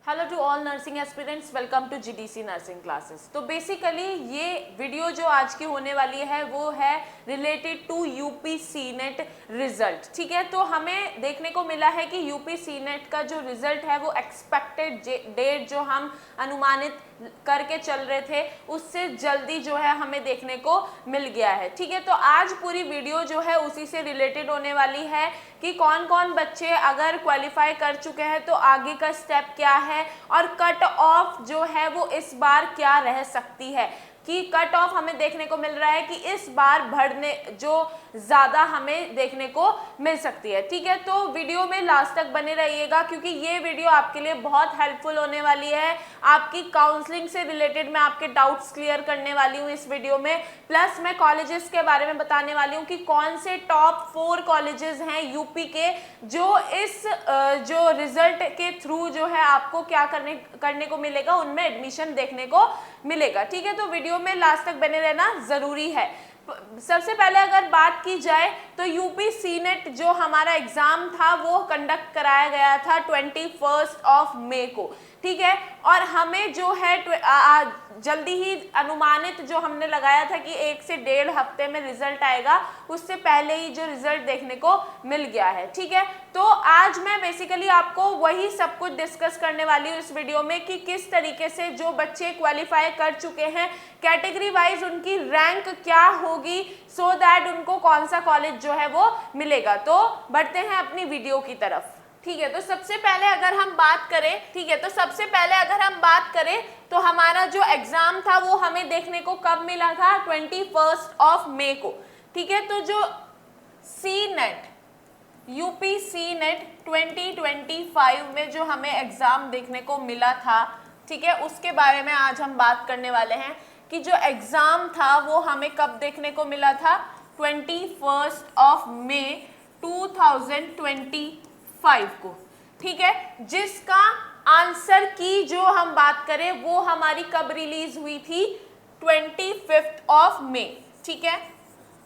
Hello to all nursing aspirants, welcome to GDC nursing classes. तो basically ये video जो आज की होने वाली है वो है related to UP CNET result. ठीक है, तो हमें देखने को मिला है कि यूपी सीनेट का जो रिजल्ट है वो एक्सपेक्टेड डेट जो हम अनुमानित करके चल रहे थे उससे जल्दी जो है हमें देखने को मिल गया है। ठीक है, तो आज पूरी वीडियो जो है उसी से रिलेटेड होने वाली है कि कौन कौन बच्चे अगर क्वालिफाई कर चुके हैं तो आगे का स्टेप क्या है और कट ऑफ जो है वो इस बार क्या रह सकती है। कि कट ऑफ हमें देखने को मिल रहा है कि इस बार बढ़ने जो ज़्यादा हमें देखने को मिल सकती है। ठीक है, तो वीडियो में लास्ट तक बने रहिएगा क्योंकि ये वीडियो आपके लिए बहुत हेल्पफुल होने वाली है। आपकी काउंसलिंग से रिलेटेड मैं आपके डाउट्स क्लियर करने वाली हूँ इस वीडियो में, प्लस मैं कॉलेजेस के बारे में बताने वाली हूँ कि कौन से टॉप 4 कॉलेजेस हैं यूपी के जो इस जो रिजल्ट के थ्रू जो है आपको क्या करने को मिलेगा, उनमें एडमिशन देखने को मिलेगा। ठीक है, तो वीडियो में लास्ट तक बने रहना जरूरी है। सबसे पहले अगर बात की जाए तो यूपी सीनेट जो हमारा एग्जाम था वो कंडक्ट कराया गया था 21 मई को। ठीक है, और हमें जो है जल्दी ही अनुमानित जो हमने लगाया था कि 1 से 1.5 हफ्ते में रिजल्ट आएगा, उससे पहले ही जो रिजल्ट देखने को मिल गया है। ठीक है, तो आज मैं बेसिकली आपको वही सब कुछ डिस्कस करने वाली हूँ इस वीडियो में कि किस तरीके से जो बच्चे क्वालिफाई कर चुके हैं कैटेगरी वाइज उनकी रैंक क्या होगी, सो दैट उनको कौन सा कॉलेज जो है वो मिलेगा। तो बढ़ते हैं अपनी वीडियो की तरफ। ठीक है, तो सबसे पहले अगर हम बात करें तो हमारा जो एग्जाम था वो हमें देखने को कब मिला था, 21 मई को। ठीक है, तो जो सीनेट यूपी सीनेट 2025 में जो हमें एग्जाम देखने को मिला था, ठीक है, उसके बारे में आज हम बात करने वाले हैं कि जो एग्जाम था वो हमें कब देखने को मिला था, 21 मई 2025 को। ठीक है, जिसका आंसर की जो हम बात करें वो हमारी कब रिलीज हुई थी, 25 मई। ठीक है,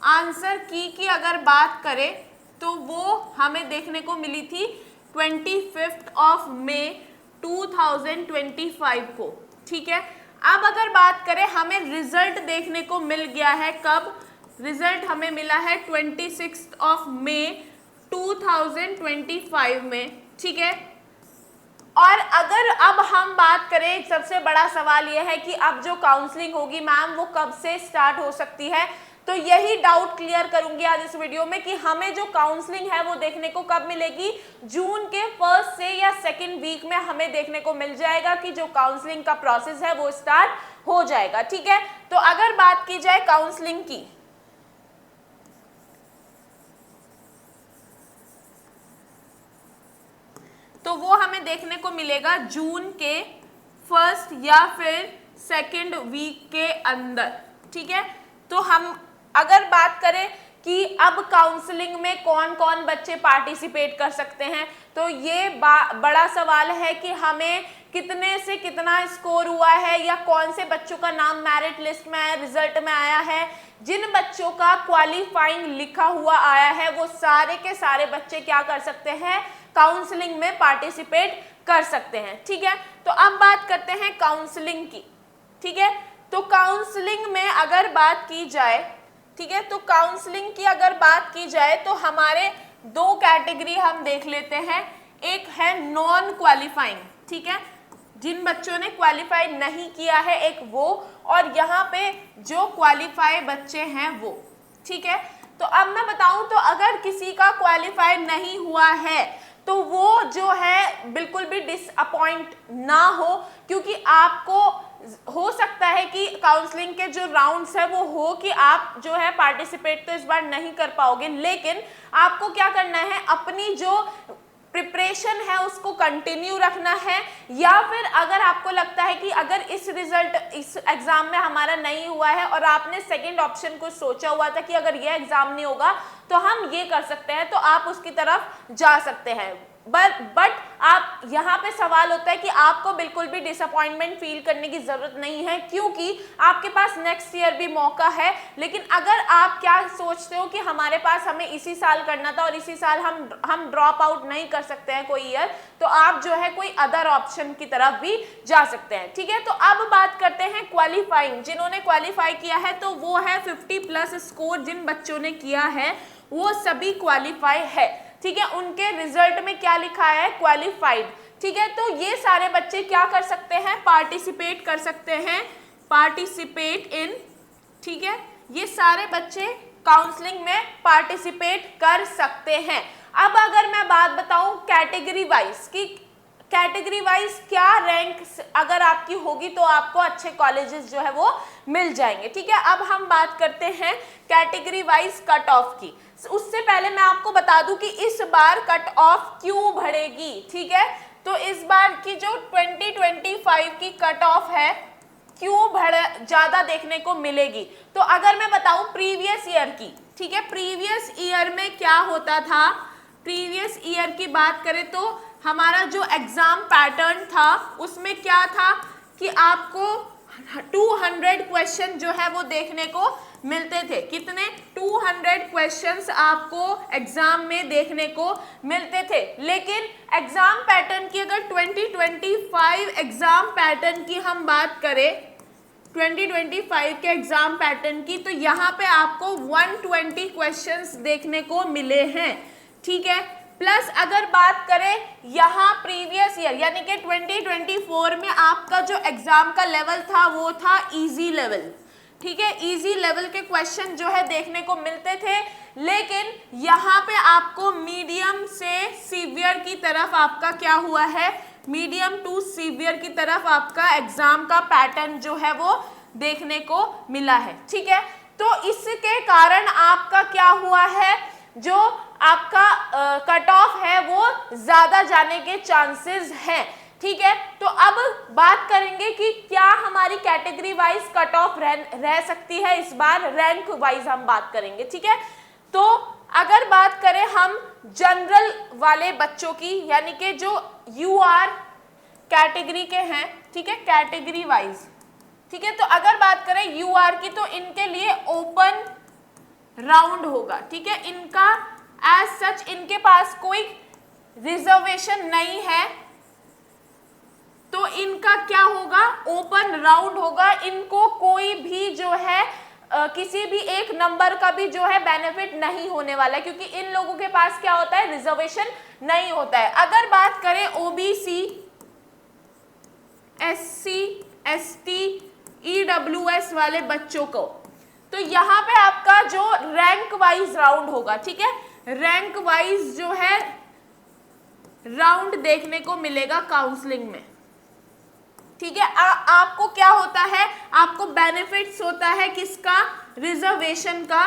आंसर की अगर बात करें तो वो हमें देखने को मिली थी 25 मई 2025 को। ठीक है, अब अगर बात करें हमें रिजल्ट देखने को मिल गया है कब, रिजल्ट हमें मिला है 26 मई 2025 में। ठीक है, और अगर अब हम बात करें, सबसे बड़ा सवाल यह है कि अब जो काउंसलिंग होगी मैम वो कब से स्टार्ट हो सकती है, तो यही डाउट क्लियर करूंगी आज इस वीडियो में कि हमें जो काउंसलिंग है वो देखने को कब मिलेगी। जून के 1st से या 2nd वीक में हमें देखने को मिल जाएगा कि जो काउंसलिंग का प्रोसेस है वो स्टार्ट हो जाएगा। ठीक है, तो अगर बात की जाए काउंसलिंग की, तो वो हमें देखने को मिलेगा जून के 1st या फिर 2nd वीक के अंदर। ठीक है, तो हम अगर बात करें कि अब काउंसलिंग में कौन कौन बच्चे पार्टिसिपेट कर सकते हैं, तो ये बड़ा सवाल है कि हमें कितने से कितना स्कोर हुआ है या कौन से बच्चों का नाम मेरिट लिस्ट में आया, रिजल्ट में आया है। जिन बच्चों का क्वालिफाइंग लिखा हुआ आया है वो सारे के सारे बच्चे क्या कर सकते हैं, काउंसलिंग में पार्टिसिपेट कर सकते हैं। ठीक है, तो अब बात करते हैं काउंसलिंग की। ठीक है, तो काउंसलिंग में अगर बात की जाए, ठीक है, तो काउंसलिंग की अगर बात की जाए तो हमारे 2 कैटेगरी हम देख लेते हैं। एक है नॉन क्वालिफाइंग, ठीक है, जिन बच्चों ने क्वालिफाई नहीं किया है, एक वो, और यहाँ पे जो क्वालिफाई बच्चे हैं वो। ठीक है, तो अब मैं बताऊं तो अगर किसी का क्वालिफाई नहीं हुआ है तो वो जो है बिल्कुल भी डिसअपॉइंट ना हो, क्योंकि आपको हो सकता है कि काउंसलिंग के जो राउंड्स है वो हो कि आप जो है पार्टिसिपेट तो इस बार नहीं कर पाओगे, लेकिन आपको क्या करना है, अपनी जो प्रिपरेशन है उसको कंटिन्यू रखना है। या फिर अगर आपको लगता है कि अगर इस एग्जाम में हमारा नहीं हुआ है और आपने सेकंड ऑप्शन को सोचा हुआ था कि अगर ये एग्जाम नहीं होगा तो हम ये कर सकते हैं, तो आप उसकी तरफ जा सकते हैं। बट आप यहाँ पे सवाल होता है कि आपको बिल्कुल भी डिसअपॉइंटमेंट फील करने की जरूरत नहीं है, क्योंकि आपके पास नेक्स्ट ईयर भी मौका है। लेकिन अगर आप क्या सोचते हो कि हमारे पास हमें इसी साल करना था और इसी साल हम ड्रॉप आउट नहीं कर सकते हैं कोई ईयर, तो आप जो है कोई अदर ऑप्शन की तरफ भी जा सकते हैं। ठीक है, तो अब बात करते हैं क्वालिफाइंग। जिन्होंने क्वालिफाई किया है तो वो है 50+ स्कोर जिन बच्चों ने किया है वो सभी क्वालिफाई है। ठीक है, उनके रिजल्ट में क्या लिखा है, क्वालिफाइड। ठीक है, तो ये सारे बच्चे क्या कर सकते हैं, पार्टिसिपेट कर सकते हैं, पार्टिसिपेट इन। ठीक है, ये सारे बच्चे काउंसलिंग में पार्टिसिपेट कर सकते हैं। अब अगर मैं बात बताऊं कैटेगरी वाइज की, कैटेगरी वाइज क्या रैंक अगर आपकी होगी तो आपको अच्छे कॉलेजेस जो है वो मिल जाएंगे। ठीक है, अब हम बात करते हैं कैटेगरी वाइज कट ऑफ की। उससे पहले मैं आपको बता दूं कि इस बार कट ऑफ क्यों बढ़ेगी। ठीक है, तो इस बार की जो 2025 की कट ऑफ है क्यों ज्यादा देखने को मिलेगी, तो अगर मैं बताऊं प्रीवियस ईयर की, ठीक है, प्रीवियस ईयर में क्या होता था, प्रीवियस ईयर की बात करें तो हमारा जो एग्जाम पैटर्न था उसमें क्या था कि आपको 200 क्वेश्चन जो है वो देखने को मिलते थे। कितने, 200 क्वेश्चंस आपको एग्जाम में देखने को मिलते थे। लेकिन एग्जाम पैटर्न की अगर 2025 एग्जाम पैटर्न की हम बात करें, 2025 के एग्जाम पैटर्न की, तो यहाँ पे आपको 120 क्वेश्चंस देखने को मिले हैं। ठीक है, प्लस अगर बात करें यहाँ प्रीवियस ईयर यानी कि 2024 में आपका जो एग्जाम का लेवल था वो था इजी लेवल। ठीक है, इजी लेवल के क्वेश्चन जो है देखने को मिलते थे, लेकिन यहाँ पे आपको मीडियम से सीवियर की तरफ आपका क्या हुआ है, मीडियम टू सीवियर की तरफ आपका एग्जाम का पैटर्न जो है वो देखने को मिला है। ठीक है, तो इसके कारण आपका क्या हुआ है, जो आपका कट ऑफ है वो ज्यादा जाने के चांसेस हैं। ठीक है, तो अब बात करेंगे कि क्या हमारी कैटेगरी वाइज कट ऑफ रह सकती है इस बार, रैंक वाइज हम बात करेंगे। ठीक है, तो अगर बात करें हम जनरल वाले बच्चों की, यानी कि जो यूआर कैटेगरी के हैं, ठीक है, कैटेगरी वाइज। ठीक है, तो अगर बात करें यूआर की तो इनके लिए ओपन राउंड होगा। ठीक है, इनका एज सच इनके पास कोई रिजर्वेशन नहीं है, तो इनका क्या होगा, ओपन राउंड होगा। इनको कोई भी जो है किसी भी एक नंबर का भी जो है बेनिफिट नहीं होने वाला है, क्योंकि इन लोगों के पास क्या होता है, रिजर्वेशन नहीं होता है। अगर बात करें ओबीसी, एससी, एसटी, ईडब्ल्यूएस वाले बच्चों को, तो यहाँ पे आपका जो रैंक वाइज राउंड होगा, ठीक है, रैंक वाइज जो है राउंड देखने को मिलेगा काउंसलिंग में। ठीक है, आपको क्या होता है, आपको बेनिफिट्स होता है किसका, रिजर्वेशन का,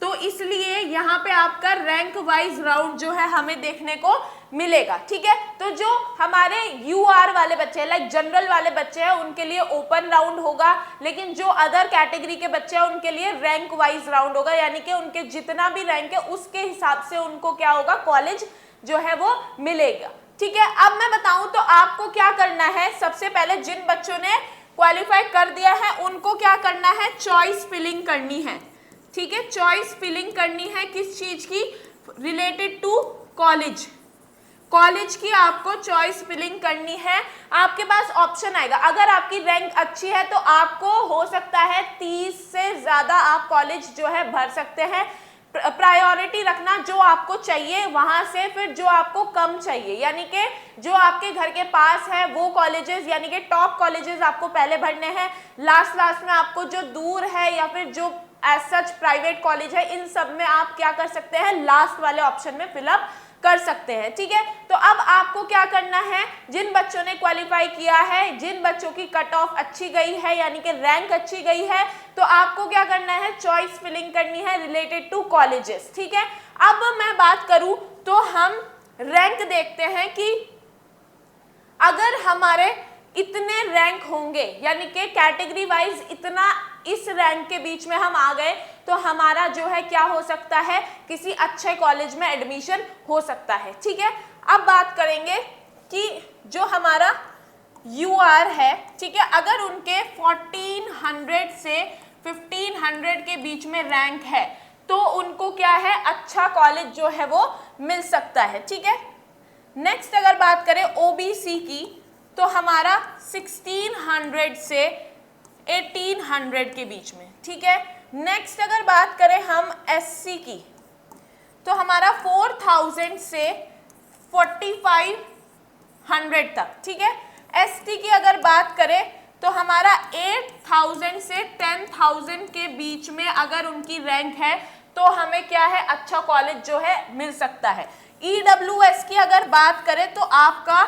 तो इसलिए यहाँ पे आपका रैंक वाइज राउंड जो है हमें देखने को मिलेगा। ठीक है, तो जो हमारे यूआर वाले बच्चे हैं, लाइक जनरल वाले बच्चे हैं, उनके लिए ओपन राउंड होगा, लेकिन जो अदर कैटेगरी के बच्चे हैं उनके लिए रैंक वाइज राउंड होगा, यानी कि उनके जितना भी रैंक है उसके हिसाब से उनको क्या होगा, कॉलेज जो है वो मिलेगा। ठीक है, अब मैं बताऊं तो आपको क्या करना है, सबसे पहले जिन बच्चों ने क्वालिफाई कर दिया है उनको क्या करना है, चॉइस फिलिंग करनी है। ठीक है, चॉइस फिलिंग करनी है किस चीज की, रिलेटेड टू कॉलेज, कॉलेज की आपको चॉइस फिलिंग करनी है। आपके पास ऑप्शन आएगा, अगर आपकी रैंक अच्छी है तो आपको हो सकता है 30 से ज्यादा आप कॉलेज जो है भर सकते हैं। प्रायोरिटी रखना जो आपको चाहिए वहां से, फिर जो आपको कम चाहिए, यानी कि जो आपके घर के पास है वो कॉलेजेस, यानी कि टॉप कॉलेजेस आपको पहले भरने हैं। लास्ट में आपको जो दूर है या फिर जो एज सच प्राइवेट कॉलेज है, इन सब में आप क्या कर सकते हैं, लास्ट वाले ऑप्शन में फिलअप कर सकते हैं। ठीक है, तो अब आपको क्या करना है, जिन बच्चों ने क्वालिफाई किया है, जिन बच्चों की कट ऑफ अच्छी गई है यानी कि रैंक अच्छी गई है, तो आपको क्या करना है, चॉइस फिलिंग करनी है रिलेटेड टू कॉलेजेस। ठीक है, अब मैं बात करूं तो हम रैंक देखते हैं कि अगर हमारे इतने रैंक होंगे, यानी कि कैटेगरी वाइज इतना इस रैंक के बीच में हम आ गए, तो हमारा जो है क्या हो सकता है, किसी अच्छे कॉलेज में एडमिशन हो सकता है। ठीक है, अब बात करेंगे कि जो हमारा UR है, ठीक है, अगर उनके 1400 से 1500 के बीच में रैंक है तो उनको क्या है, अच्छा कॉलेज जो है वो मिल सकता है। ठीक है, नेक्स्ट अगर बात करें OBC की तो हमारा 1600 से 1800 के बीच में। ठीक है, नेक्स्ट अगर बात करें हम SC की तो हमारा 4000 से 4500 तक। ठीक है, ST की अगर बात करें तो हमारा 8000 से 10000 के बीच में अगर उनकी रैंक है तो हमें क्या है, अच्छा कॉलेज जो है मिल सकता है। EWS की अगर बात करें तो आपका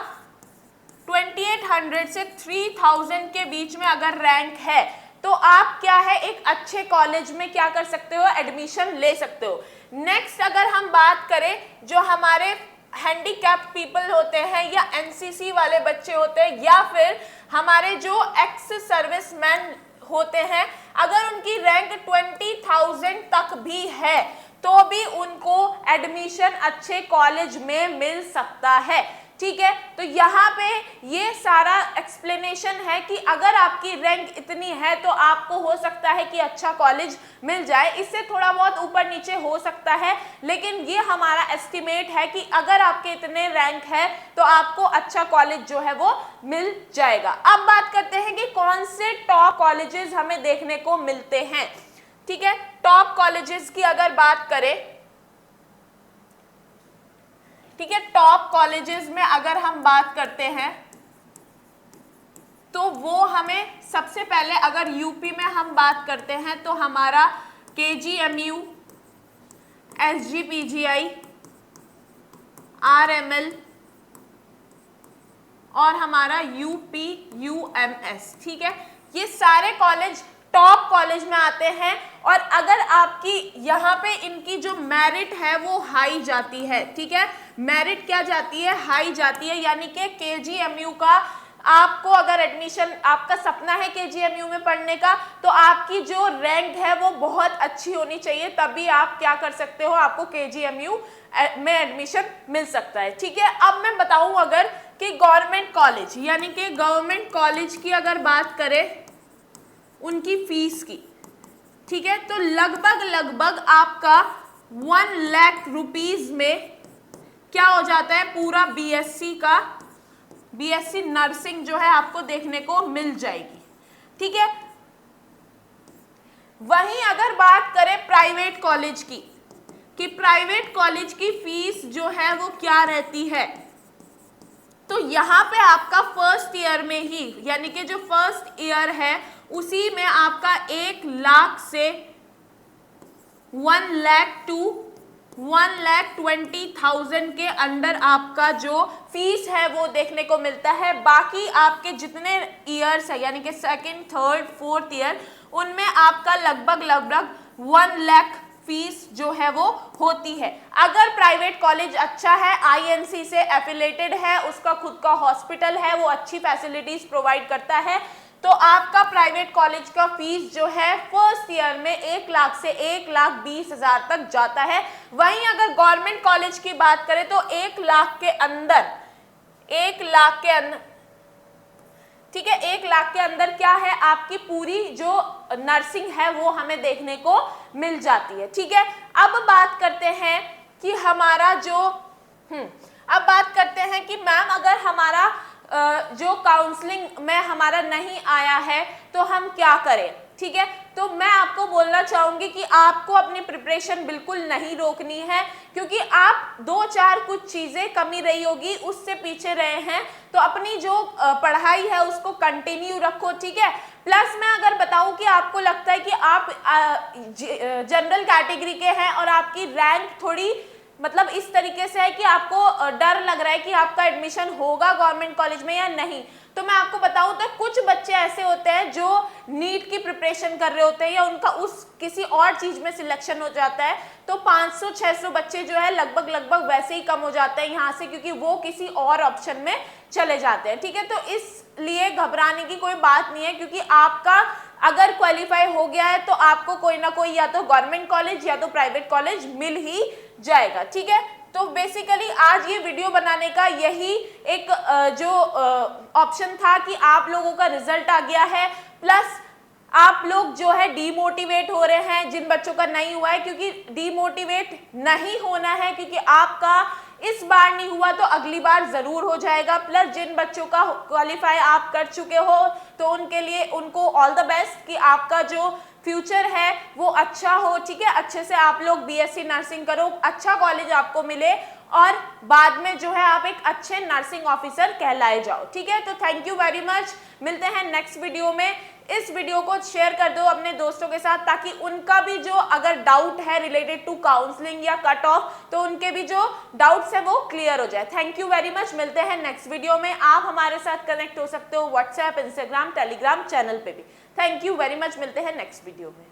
2800 से 3000 के बीच में अगर रैंक है तो आप क्या है, एक अच्छे कॉलेज में क्या कर सकते हो, एडमिशन ले सकते हो। नेक्स्ट अगर हम बात करें जो हमारे हैंडीकैप्ड पीपल होते हैं या NCC वाले बच्चे होते हैं या फिर हमारे जो एक्स सर्विसमैन होते हैं, अगर उनकी रैंक 20,000 तक भी है तो भी उनको एडमिशन अच्छे कॉलेज में मिल सकता है। ठीक है, तो यहाँ पे ये सारा एक्सप्लेनेशन है कि अगर आपकी रैंक इतनी है तो आपको हो सकता है कि अच्छा कॉलेज मिल जाए, इससे थोड़ा बहुत ऊपर नीचे हो सकता है, लेकिन ये हमारा एस्टिमेट है कि अगर आपके इतने रैंक है तो आपको अच्छा कॉलेज जो है वो मिल जाएगा। अब बात करते हैं कि कौन से टॉप कॉलेजेस हमें देखने को मिलते हैं। ठीक है, टॉप कॉलेजेस की अगर बात करें, ठीक है, टॉप कॉलेजेस में अगर हम बात करते हैं तो वो हमें सबसे पहले अगर यूपी में हम बात करते हैं तो हमारा KGMU, SGPGI, RML और हमारा UPUMS। ठीक है, ये सारे कॉलेज टॉप कॉलेज में आते हैं और अगर आपकी यहाँ पे इनकी जो मेरिट है वो हाई जाती है। ठीक है, मेरिट क्या जाती है, हाई जाती है, यानी कि KGMU का आपको अगर एडमिशन, आपका सपना है KGMU में पढ़ने का, तो आपकी जो रैंक है वो बहुत अच्छी होनी चाहिए, तभी आप क्या कर सकते हो, आपको KGMU में एडमिशन मिल सकता है। ठीक है, अब मैं बताऊं अगर कि गवर्नमेंट कॉलेज यानी कि गवर्नमेंट कॉलेज की अगर बात करें उनकी फीस की, ठीक है, तो लगभग आपका 1 लाख रुपीज में क्या हो जाता है, पूरा BSc नर्सिंग जो है आपको देखने को मिल जाएगी। ठीक है, वहीं अगर बात करें प्राइवेट कॉलेज की कि प्राइवेट कॉलेज की फीस जो है वो क्या रहती है, तो यहाँ पे आपका फर्स्ट ईयर में ही यानी कि जो फर्स्ट ईयर है उसी में आपका 1 लाख से 1 लाख टू 1,20,000 के अंडर आपका जो फीस है वो देखने को मिलता है। बाकी आपके जितने ईयर्स है यानी कि सेकंड, थर्ड, फोर्थ ईयर, उनमें आपका लगभग 1 लाख फीस जो है वो होती है। अगर प्राइवेट कॉलेज अच्छा है, INC से एफिलेटेड है, उसका खुद का हॉस्पिटल है, वो अच्छी फैसिलिटीज प्रोवाइड करता है, तो आपका प्राइवेट कॉलेज का फीस जो है फर्स्ट ईयर में 1 लाख से 1,20,000 तक जाता है। वहीं अगर गवर्नमेंट कॉलेज की बात करें तो 1 लाख के अंदर, 1 लाख के अंदर, ठीक है, 1 लाख के अंदर क्या है, आपकी पूरी जो नर्सिंग है वो हमें देखने को मिल जाती है। ठीक है, अब बात करते हैं कि हमारा जो अब बात करते हैं कि मैम अगर हमारा जो काउंसलिंग में हमारा नहीं आया है तो हम क्या करें। ठीक है, तो मैं आपको बोलना चाहूंगी कि आपको अपनी प्रिपरेशन बिल्कुल नहीं रोकनी है, क्योंकि आप 2-4 कुछ चीजें कमी रही होगी उससे पीछे रहे हैं, तो अपनी जो पढ़ाई है उसको कंटिन्यू रखो। ठीक है, प्लस मैं अगर बताऊं कि आपको लगता है कि आप जनरल कैटेगरी के हैं और आपकी रैंक थोड़ी मतलब इस तरीके से है कि आपको डर लग रहा है कि आपका एडमिशन होगा गवर्नमेंट कॉलेज में या नहीं, तो मैं आपको बताऊं तो कुछ बच्चे ऐसे होते हैं जो नीट की प्रिपरेशन कर रहे होते हैं या उनका उस किसी और चीज में सिलेक्शन हो जाता है, तो 500-600 बच्चे जो है लगभग वैसे ही कम हो जाते हैं यहाँ से, क्योंकि वो किसी और ऑप्शन में चले जाते हैं। ठीक है, तो इसलिए घबराने की कोई बात नहीं है, क्योंकि आपका अगर क्वालिफाई हो गया है तो आपको कोई ना कोई या तो गवर्नमेंट कॉलेज या तो प्राइवेट कॉलेज मिल ही जाएगा, ठीक है। तो बेसिकली आज ये वीडियो बनाने का यही एक जो ऑप्शन था कि आप लोगों का रिजल्ट आ गया है, प्लस आप लोग जो है डीमोटिवेट हो रहे हैं जिन बच्चों का नहीं हुआ है, क्योंकि डीमोटिवेट नहीं होना है, क्योंकि आपका इस बार नहीं हुआ तो अगली बार जरूर हो जाएगा। प्लस जिन बच्चों का क्वालिफाई आप कर चुके हो तो उनके लिए उनको ऑल द बेस्ट कि आपका जो फ्यूचर है वो अच्छा हो, ठीक है। अच्छे से आप लोग बीएससी नर्सिंग करो, अच्छा कॉलेज आपको मिले और बाद में जो है आप एक अच्छे नर्सिंग ऑफिसर कहलाए जाओ, ठीक है। तो थैंक यू वेरी मच, मिलते हैं नेक्स्ट वीडियो में। इस वीडियो को शेयर कर दो अपने दोस्तों के साथ ताकि उनका भी जो अगर डाउट है रिलेटेड टू काउंसलिंग या कट ऑफ तो उनके भी जो डाउट्स है वो क्लियर हो जाए। थैंक यू वेरी मच, मिलते हैं नेक्स्ट वीडियो में। आप हमारे साथ कनेक्ट हो सकते हो व्हाट्सएप, इंस्टाग्राम, टेलीग्राम चैनल पे भी। थैंक यू वेरी मच, मिलते हैं नेक्स्ट वीडियो में।